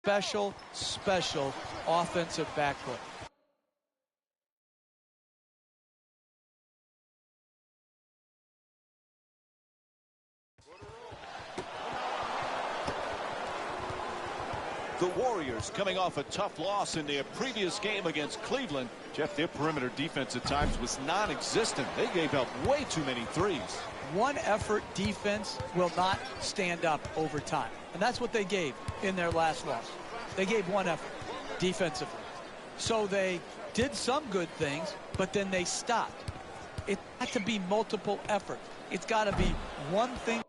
special offensive backcourt. The Warriors coming off a tough loss in their previous game against Cleveland. Jeff, their perimeter defense at times was non-existent. They gave up way too many threes. One effort defense will not stand up over time. And that's what they gave in their last loss. They gave one effort defensively. So they did some good things, but then they stopped. It's got to be multiple efforts. It's got to be one thing.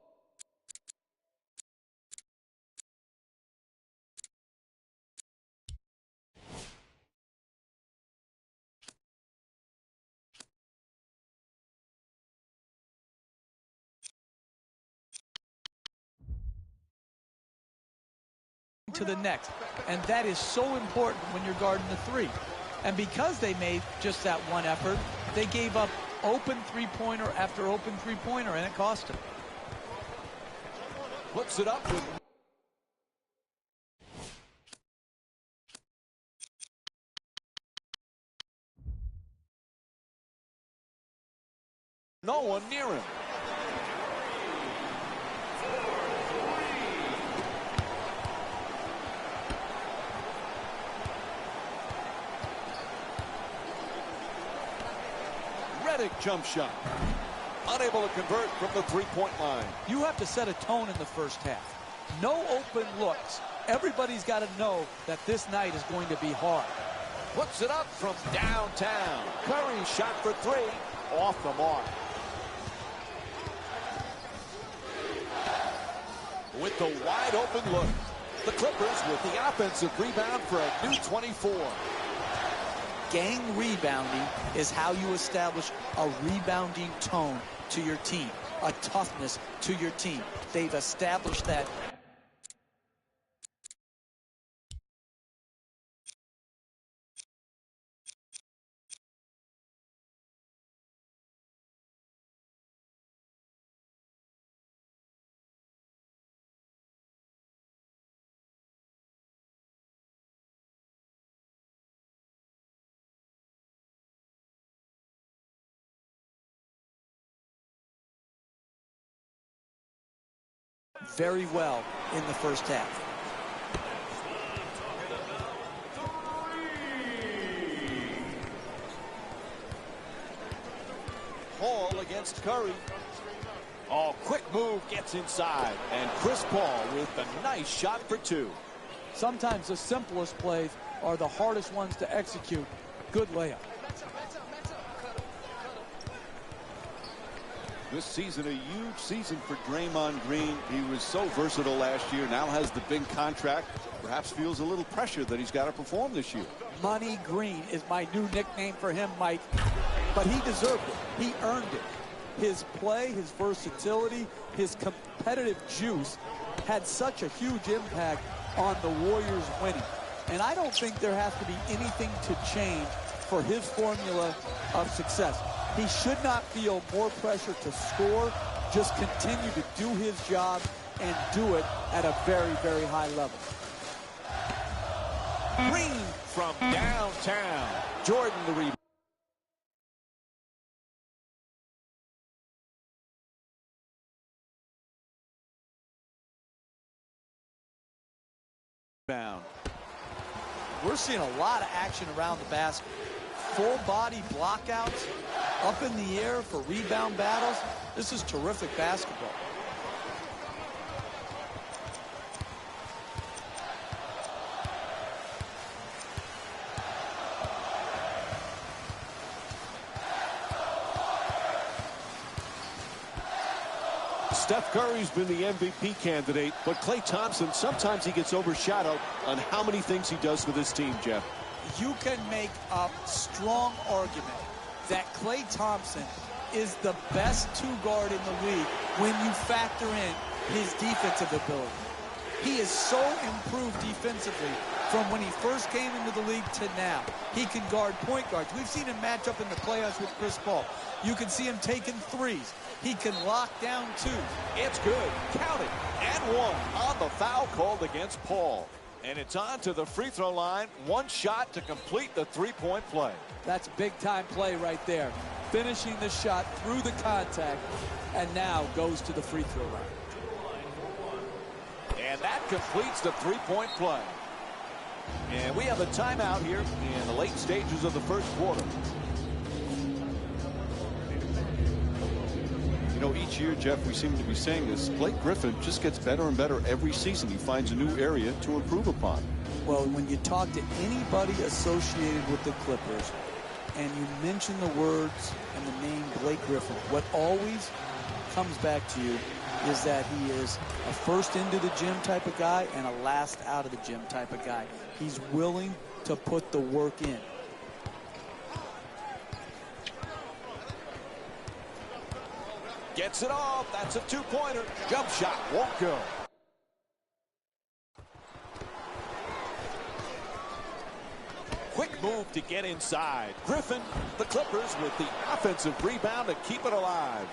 To the next, and that is so important when you're guarding the three. And because they made just that one effort, they gave up open three-pointer after open three-pointer, and it cost them. Puts it up with no one near him. Jump shot. Unable to convert from the three-point line. You have to set a tone in the first half. No open looks. Everybody's got to know that this night is going to be hard. Puts it up from downtown. Curry shot for three. Off the mark. With the wide open look. The Clippers with the offensive rebound for a new 24. Gang rebounding is how you establish a rebounding tone to your team, a toughness to your team. They've established that. Very well in the first half. Paul against Curry. Oh, quick move gets inside. And Chris Paul with a nice shot for two. Sometimes the simplest plays are the hardest ones to execute. Good layup. This season, a huge season for Draymond Green. He was so versatile last year, now has the big contract. Perhaps feels a little pressure that he's got to perform this year. Money Green is my new nickname for him, Mike. But he deserved it. He earned it. His play, his versatility, his competitive juice had such a huge impact on the Warriors winning. And I don't think there has to be anything to change for his formula of success. He should not feel more pressure to score, just continue to do his job and do it at a very, very high level. Green from downtown. Jordan the rebound. We're seeing a lot of action around the basket. Full body blockouts, up in the air for rebound battles. This is terrific basketball. Steph Curry's been the MVP candidate, but Klay Thompson, sometimes he gets overshadowed on how many things he does for this team, Jeff. You can make a strong argument that Klay Thompson is the best two-guard in the league when you factor in his defensive ability. He is so improved defensively from when he first came into the league to now. He can guard point guards. We've seen him match up in the playoffs with Chris Paul. You can see him taking threes. He can lock down twos. It's good. Count it. And one on the foul called against Paul. And it's on to the free throw line. One shot to complete the three-point play. That's big-time play right there. Finishing the shot through the contact, and now goes to the free throw line. And that completes the three-point play. And we have a timeout here in the late stages of the first quarter. You know, each year, Jeff, we seem to be saying this, Blake Griffin just gets better and better every season. He finds a new area to improve upon. Well, when you talk to anybody associated with the Clippers and you mention the words and the name Blake Griffin, what always comes back to you is that he is a first into the gym type of guy and a last out of the gym type of guy. He's willing to put the work in. Gets it off. That's a two-pointer. Jump shot won't go. Quick move to get inside. Griffin, the Clippers with the offensive rebound to keep it alive.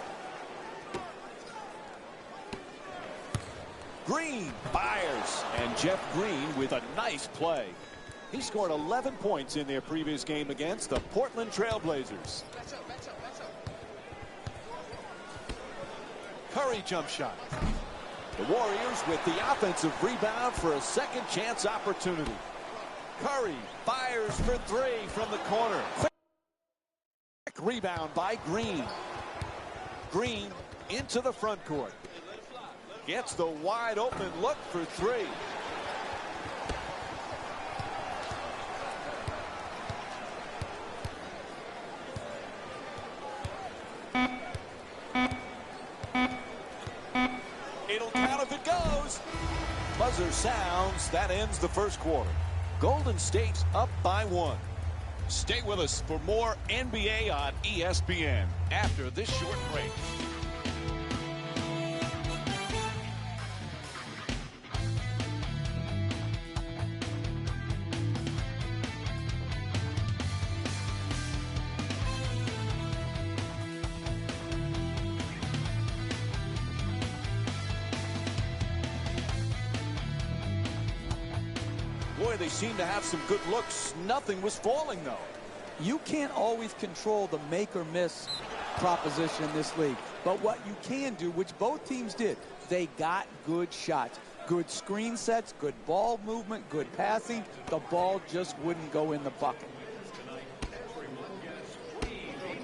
Green fires, and Jeff Green with a nice play. He scored 11 points in their previous game against the Portland Trailblazers. Curry jump shot. The Warriors with the offensive rebound for a second chance opportunity. Curry fires for three from the corner. Quick rebound by Green. Green into the front court. Gets the wide open look for three. It'll count if it goes. Buzzer sounds. That ends the first quarter. Golden State's up by 1. Stay with us for more NBA on ESPN after this short break. Boy, they seem to have some good looks. Nothing was falling, though. You can't always control the make or miss proposition in this league. But what you can do, which both teams did, they got good shots. Good screen sets, good ball movement, good passing. The ball just wouldn't go in the bucket.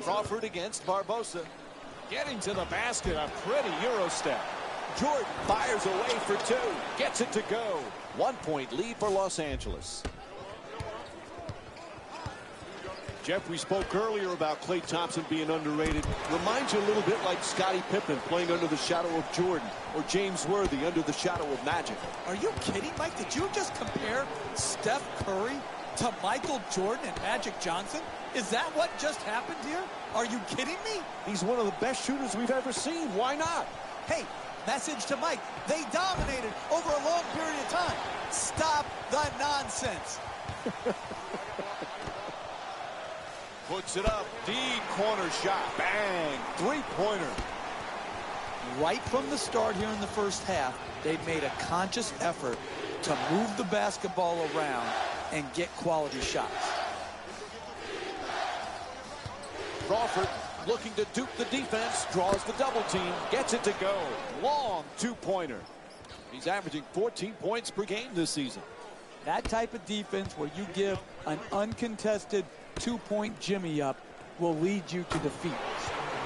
Crawford against Barbosa. Getting to the basket, a pretty Euro step. Jordan fires away for two. Gets it to go. 1-point lead for Los Angeles. Jeff, we spoke earlier about Klay Thompson being underrated. Reminds you a little bit like Scottie Pippen playing under the shadow of Jordan, or James Worthy under the shadow of Magic. Are you kidding, Mike? Did you just compare Steph Curry to Michael Jordan and Magic Johnson? Is that what just happened here? Are you kidding me? He's one of the best shooters we've ever seen. Why not? Hey, message to Mike. They dominated over a long period of time. Stop the nonsense. Puts it up. Deep corner shot. Bang. Three-pointer. Right from the start here in the first half, they've made a conscious effort to move the basketball around and get quality shots. Crawford looking to dupe the defense, draws the double team, gets it to go. Long two-pointer. He's averaging 14 points per game this season. That type of defense where you give an uncontested two-point jimmy up will lead you to defeat.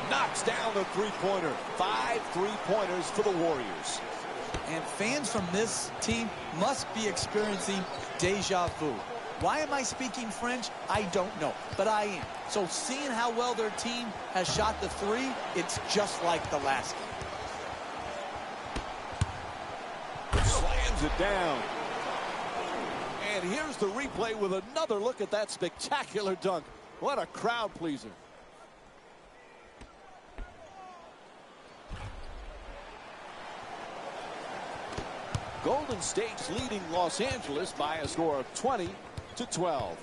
Knocks down the three-pointer. 5 three-pointers for the Warriors. And fans from this team must be experiencing deja vu. Why am I speaking French? I don't know, but I am. So seeing how well their team has shot the three, it's just like the last game. Slams it down. And here's the replay with another look at that spectacular dunk. What a crowd pleaser. Golden State's leading Los Angeles by a score of 20-12.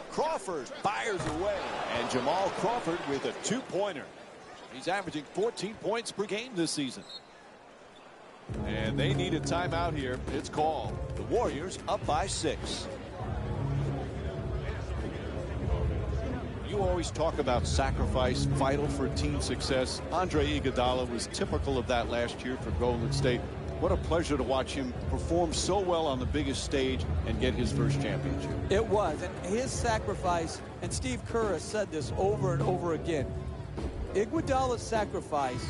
Crawford fires away, and Jamal Crawford with a two-pointer. He's averaging 14 points per game this season. And they need a timeout here. It's called. The Warriors up by 6. You always talk about sacrifice, vital for team success. Andre Iguodala was typical of that last year for Golden State. What a pleasure to watch him perform so well on the biggest stage and get his first championship. It was, and his sacrifice, and Steve Kerr has said this over and over again, Iguodala's sacrifice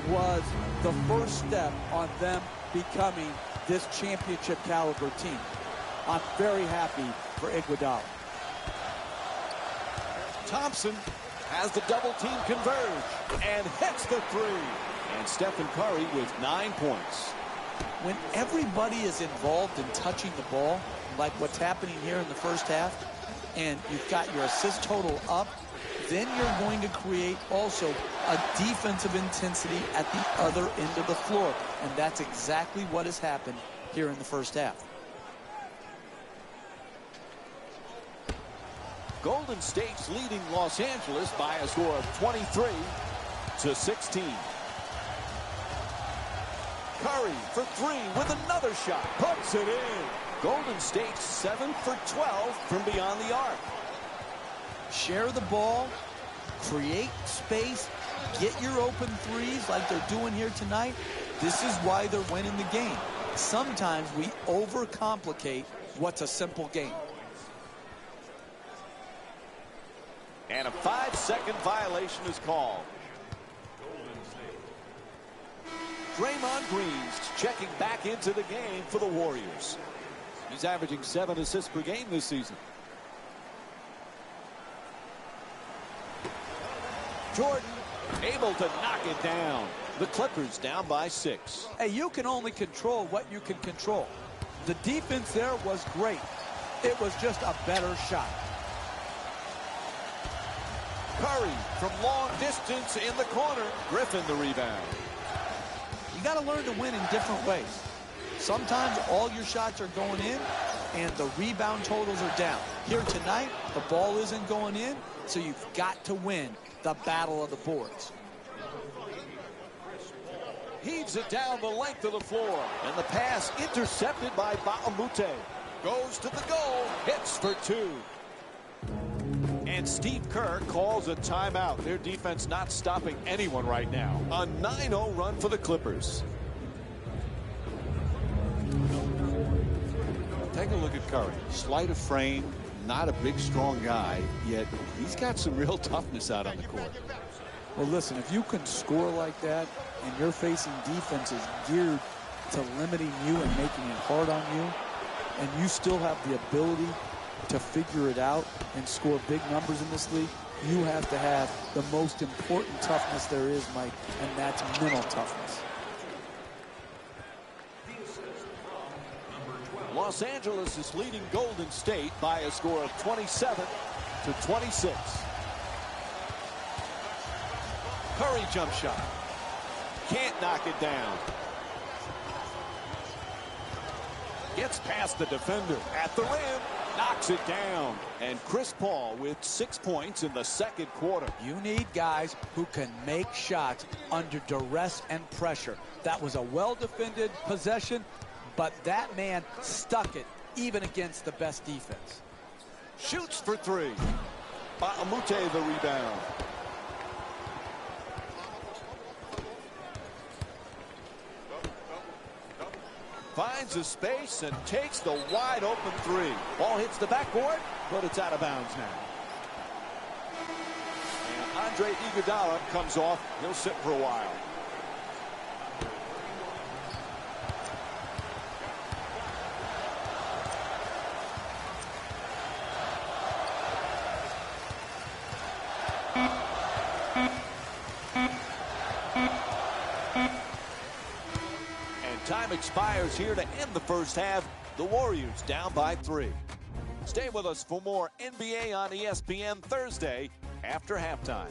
was the first step on them becoming this championship caliber team. I'm very happy for Iguodala. Thompson has the double team converge and hits the 3. And Stephen Curry with 9 points. When everybody is involved in touching the ball, like what's happening here in the first half, and you've got your assist total up, then you're going to create also a defensive intensity at the other end of the floor. And that's exactly what has happened here in the first half. Golden State's leading Los Angeles by a score of 23-16. Curry for 3 with another shot. Puts it in. Golden State 7 for 12 from beyond the arc. Share the ball, create space, get your open threes like they're doing here tonight. This is why they're winning the game. Sometimes we overcomplicate what's a simple game. And a 5-second violation is called. Draymond Green's checking back into the game for the Warriors. He's averaging 7 assists per game this season. Jordan able to knock it down. The Clippers down by 6. Hey, you can only control what you can control. The defense there was great. It was just a better shot. Curry from long distance in the corner. Griffin the rebound. You got to learn to win in different ways. Sometimes all your shots are going in and the rebound totals are down. Here tonight, the ball isn't going in, so you've got to win the battle of the boards. Heaves it down the length of the floor. And the pass intercepted by Baamute. Goes to the goal. Hits for 2. And Steve Kerr calls a timeout. Their defense not stopping anyone right now. A 9-0 run for the Clippers. Take a look at Curry. Slight of frame, not a big, strong guy, yet he's got some real toughness out on the court. Well, listen, if you can score like that and you're facing defenses geared to limiting you and making it hard on you, and you still have the ability to figure it out and score big numbers in this league, you have to have the most important toughness there is, Mike, and that's mental toughness. Los Angeles is leading Golden State by a score of 27-26. Curry jump shot. Can't knock it down. Gets past the defender at the rim. Knocks it down. And Chris Paul with 6 points in the second quarter. You need guys who can make shots under duress and pressure. That was a well-defended possession, but that man stuck it even against the best defense. Shoots for 3. Baamute the rebound. Finds a space and takes the wide open 3. Ball hits the backboard, but it's out of bounds now. And Andre Iguodala comes off. He'll sit for a while. Time expires here to end the first half. The Warriors down by 3. Stay with us for more NBA on ESPN Thursday after halftime.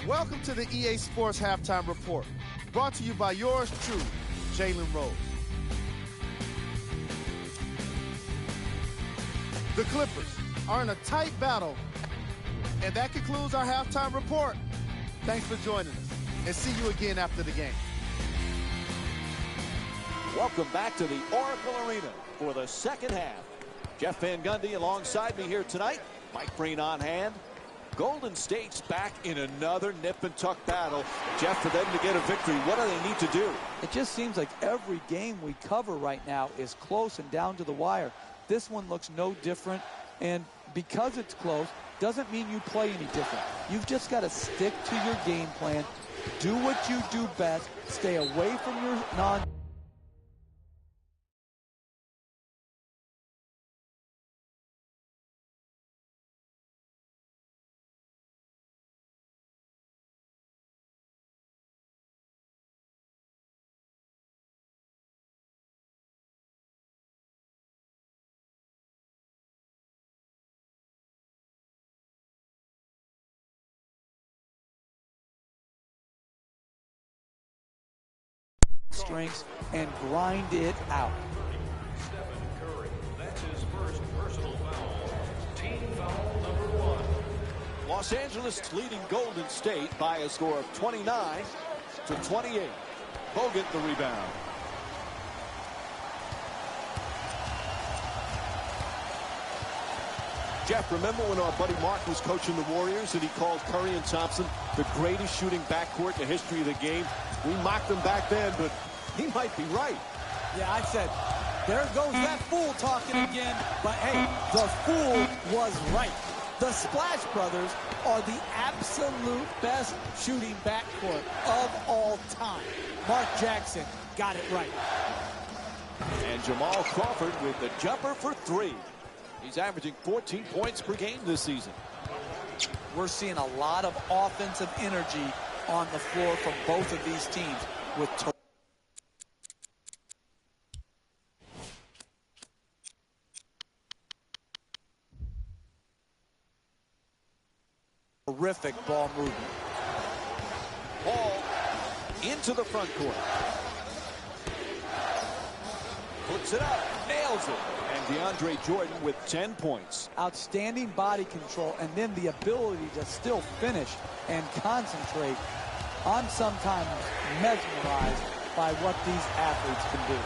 Welcome to the EA Sports Halftime Report, brought to you by yours truly, Jalen Rose. The Clippers are in a tight battle. And that concludes our halftime report. Thanks for joining us, and see you again after the game. Welcome back to the Oracle Arena for the second half. Jeff Van Gundy alongside me here tonight. Mike Breen on hand. Golden State's back in another nip and tuck battle. Jeff, for them to get a victory, what do they need to do? It just seems like every game we cover right now is close and down to the wire. This one looks no different, and because it's close doesn't mean you play any different. You've just got to stick to your game plan, do what you do best, stay away from your non strengths and grind it out. Stephen Curry, that's his first personal foul. Team foul number 1. Los Angeles leading Golden State by a score of 29-28. Bogut the rebound. Jeff, remember when our buddy Mark was coaching the Warriors and he called Curry and Thompson the greatest shooting backcourt in the history of the game? We mocked them back then, but he might be right. Yeah, I said, there goes that fool talking again. But hey, the fool was right. The Splash Brothers are the absolute best shooting backcourt of all time. Mark Jackson got it right. And Jamal Crawford with the jumper for 3. He's averaging 14 points per game this season. We're seeing a lot of offensive energy on the floor from both of these teams with terrific ball movement. Ball into the front court. Puts it up, nails it. And DeAndre Jordan with 10 points. Outstanding body control, and then the ability to still finish and concentrate. I'm sometimes mesmerized by what these athletes can do.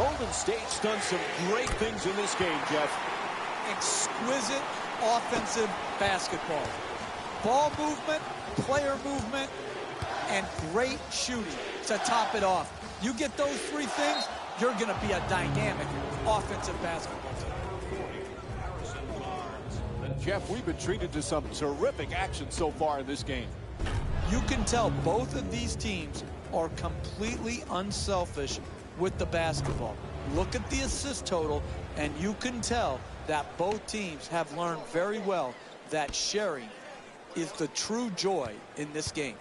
Golden State's done some great things in this game, Jeff. Exquisite offensive basketball. Ball movement, player movement, and great shooting to top it off. You get those 3 things, you're going to be a dynamic offensive basketball team. Jeff, we've been treated to some terrific action so far in this game. You can tell both of these teams are completely unselfish with the basketball. Look at the assist total, and you can tell that both teams have learned very well that sharing is the true joy in this game.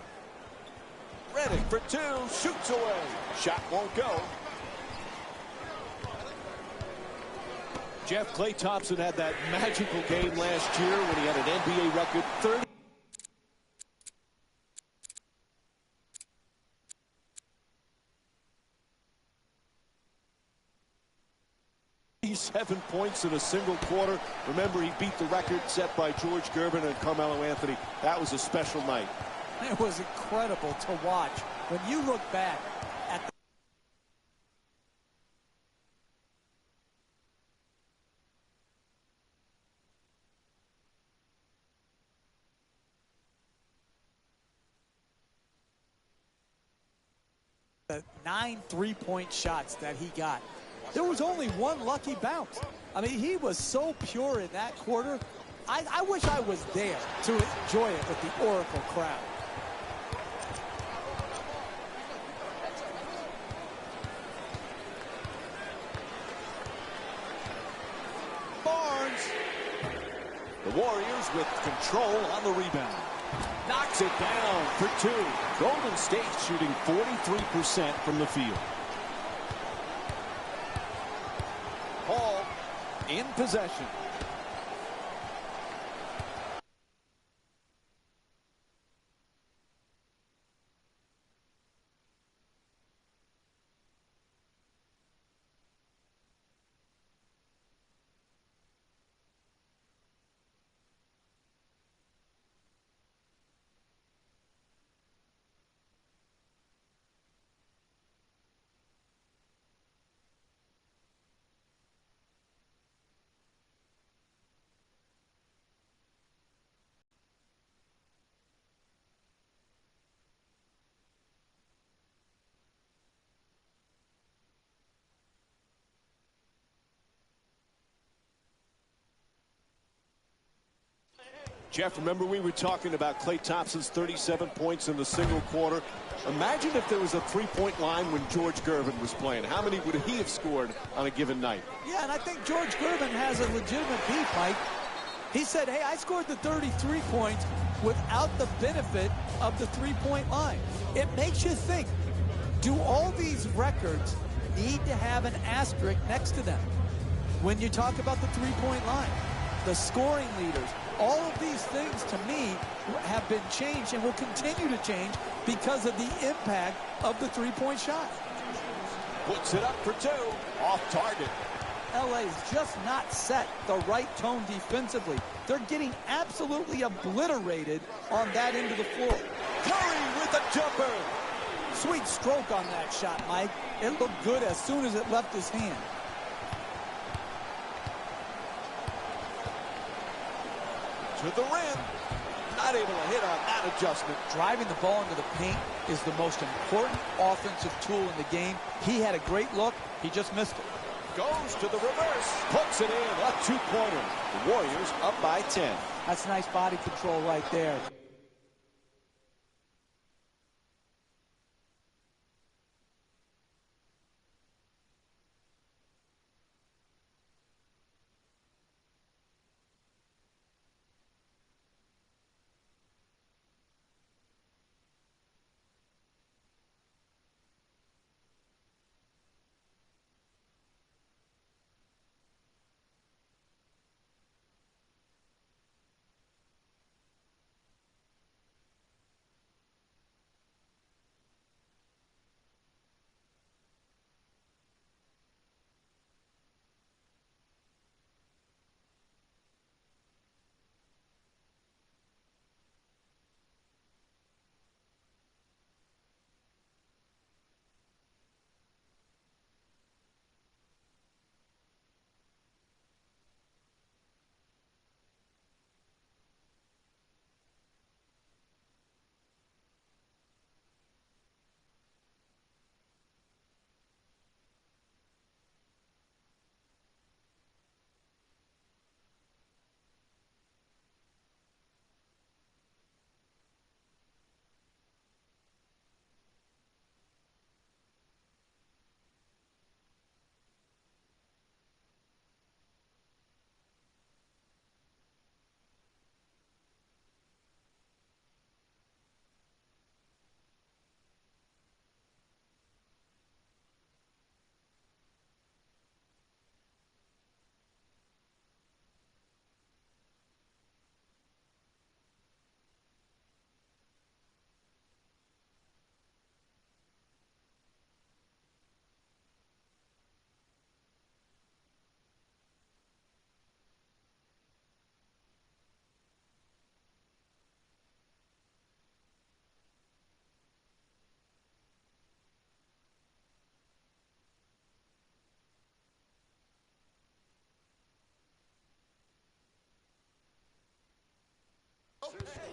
Redick for 2, shoots away. Shot won't go. Jeff, Klay Thompson had that magical game last year when he had an NBA record 37 points in a single quarter. Remember, he beat the record set by George Gervin and Carmelo Anthony. That was a special night. It was incredible to watch. When you look back at the 9 3-point shots that he got, there was only one lucky bounce. I mean, he was so pure in that quarter. I wish I was there to enjoy it with the Oracle crowd. Barnes. The Warriors with control on the rebound. Knocks it down for 2. Golden State shooting 43% from the field. Hall in possession. Jeff, remember we were talking about Klay Thompson's 37 points in the single quarter. Imagine if there was a three-point line when George Gervin was playing. How many would he have scored on a given night? Yeah, and I think George Gervin has a legitimate beef, Mike. He said, hey, I scored the 33 points without the benefit of the three-point line. It makes you think, do all these records need to have an asterisk next to them when you talk about the three-point line? The scoring leaders, all of these things to me have been changed and will continue to change because of the impact of the three-point shot. Puts it up for two, off target. LA's just not set the right tone defensively. They're getting absolutely obliterated on that end of the floor. Curry with a jumper. Sweet stroke on that shot, Mike. It looked good as soon as it left his hand. To the rim. Not able to hit on that adjustment. Driving the ball into the paint is the most important offensive tool in the game. He had a great look. He just missed it. Goes to the reverse. Puts it in. A two-pointer. The Warriors up by 10. That's nice body control right there.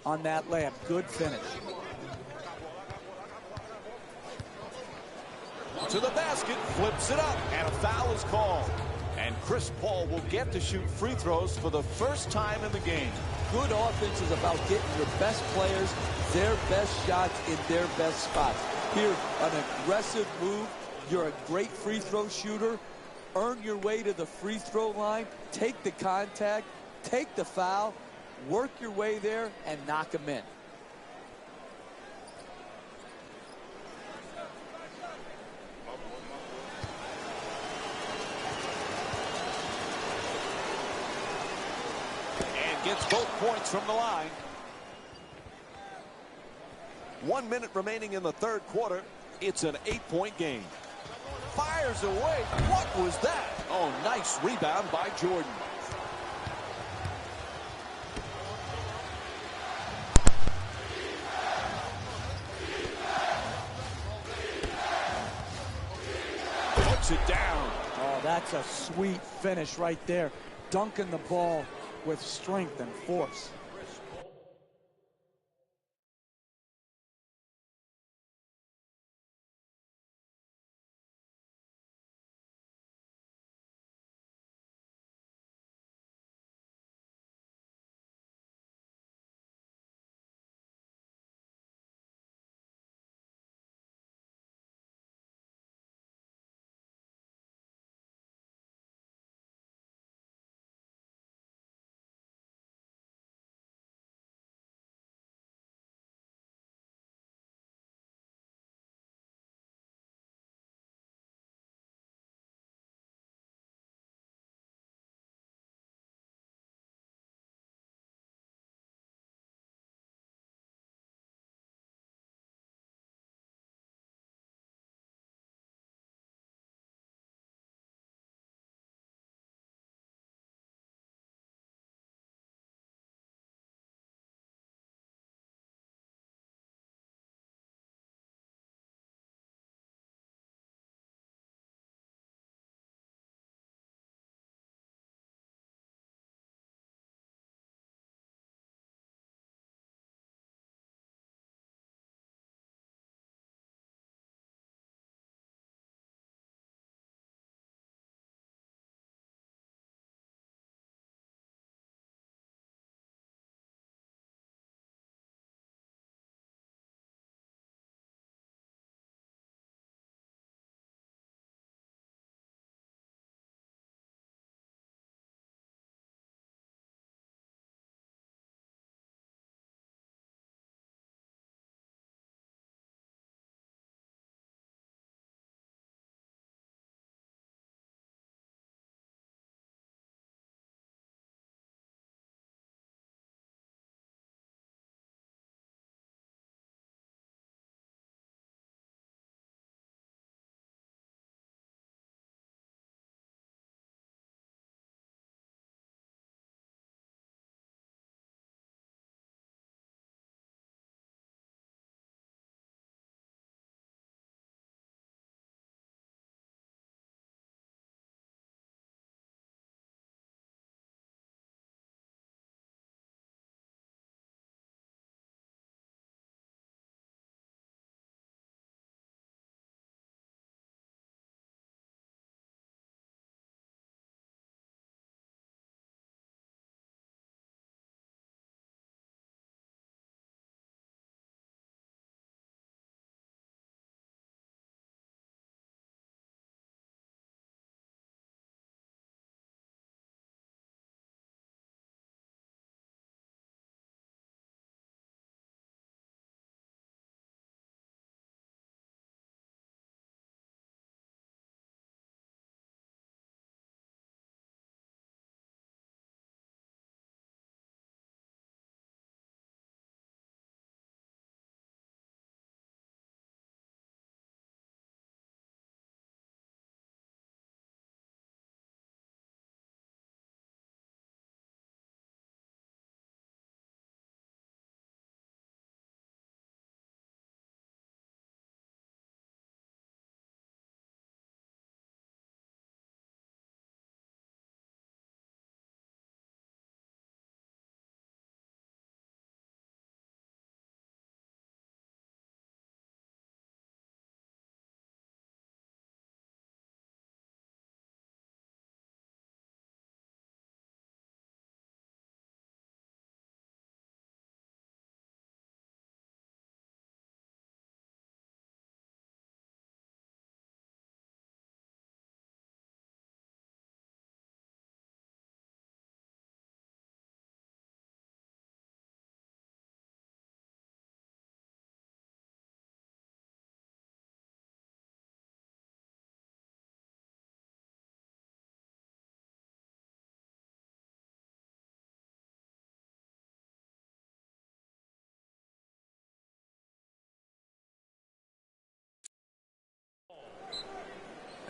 On that layup, good finish. To the basket, flips it up, and a foul is called. And Chris Paul will get to shoot free throws for the first time in the game. Good offense is about getting your best players their best shots in their best spots. Here, an aggressive move. You're a great free throw shooter. Earn your way to the free throw line. Take the contact. Take the foul. Work your way there and knock them in. And gets both points from the line. 1 minute remaining in the third quarter. It's an 8-point game. Fires away. What was that? Oh, nice rebound by Jordan. It down. Oh, that's a sweet finish right there. Dunking the ball with strength and force.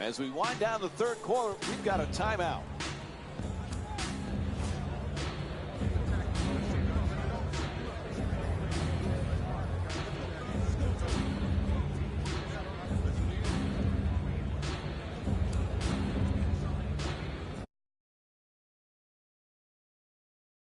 As we wind down the third quarter, we've got a timeout.